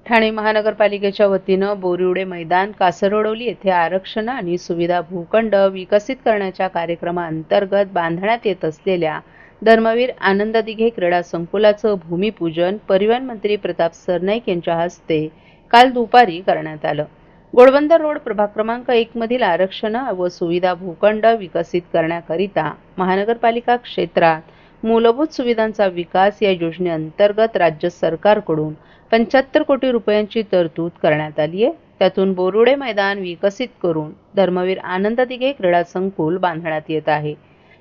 ठाणे महानगरपालिकेच्या वतीनं बोरिवडे मैदान, कासरवडोली येथे आरक्षण आणि सुविधा भूखंड विकसित करण्याच्या कार्यक्रमाअंतर्गत बांधण्यात येत असलेल्या धर्मवीर आनंद दिघे क्रीडा संकुलाचं भूमिपूजन परिवहन मंत्री प्रताप सरनाईक यांच्या हस्ते काल दुपारी करण्यात आलं। घोडबंदर रोड प्रभाग क्रमांक 1 मधील आरक्षण व सुविधा भूखंड विकसित करण्याकरिता महानगरपालिका क्षेत्रात मूलभूत सुविधांचा विकास या योजनेअंतर्गत राज्य सरकारकडून 75 कोटी रुपयांची तरतूद करण्यात आली आहे। त्यातून बोरिवडे मैदान विकसित करून धर्मवीर आनंद दिघे क्रीडा संकुल बांधण्यात येत आहे।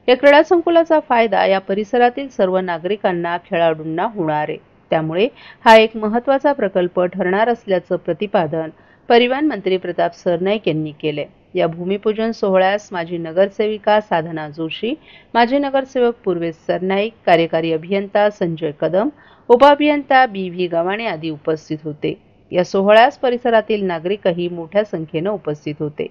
या क्रीडा संकुलाचा फायदा या परिसरातील सर्व नागरिकांना, खेळाडूंना होणार आहे। त्यामुळे हा एक महत्त्वाचा प्रकल्प ठरणार असल्याचं प्रतिपादन परिवहन मंत्री प्रताप सरनाईक यांनी केले। या भूमिपूजन सोहळ्यास माजी नगरसेविका साधना जोशी, माजी नगरसेवक पूर्वेश सरनाईक, कार्यकारी अभियंता संजय कदम, उपअभियंता बी.व्ही. गव्हाणे आदी उपस्थित होते। या सोहळ्यास परिसरातील नागरिकही मोठ्या संख्येने उपस्थित होते।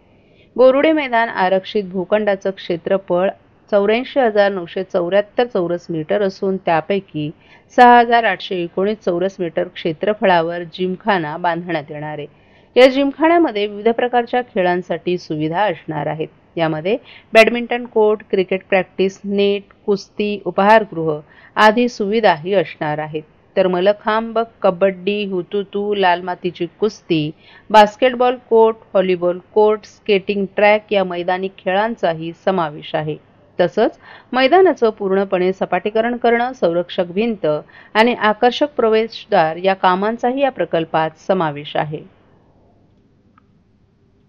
बोरिवडे मैदान आरक्षित भूखंडाचं क्षेत्रफळ 84,974 चौरस मीटर असून त्यापैकी 6,819 चौरस मीटर क्षेत्रफळावर जिमखाना बांधण्यात येणार आहे। या जिमखान्यामध्ये विविध प्रकारच्या खेळांसाठी सुविधा असणार आहेत। यामध्ये badminton court, cricket practice net, कुस्ती, उपहारगृह आदी सुविधाही असणार आहेत। तर मलखांब, कबड्डी, हुतुतू, लाल मातीची कुस्ती, basketball court, volleyball court, skating track या मैदानी खेळांचाही समावेश आहे। तसंच मैदानाचं पूर्णपणे सपाटीकरण करणं, संरक्षक भिंत आणि आकर्षक प्रवेशद्वार या कामांचाही या प्रकल्पात समावेश आहे।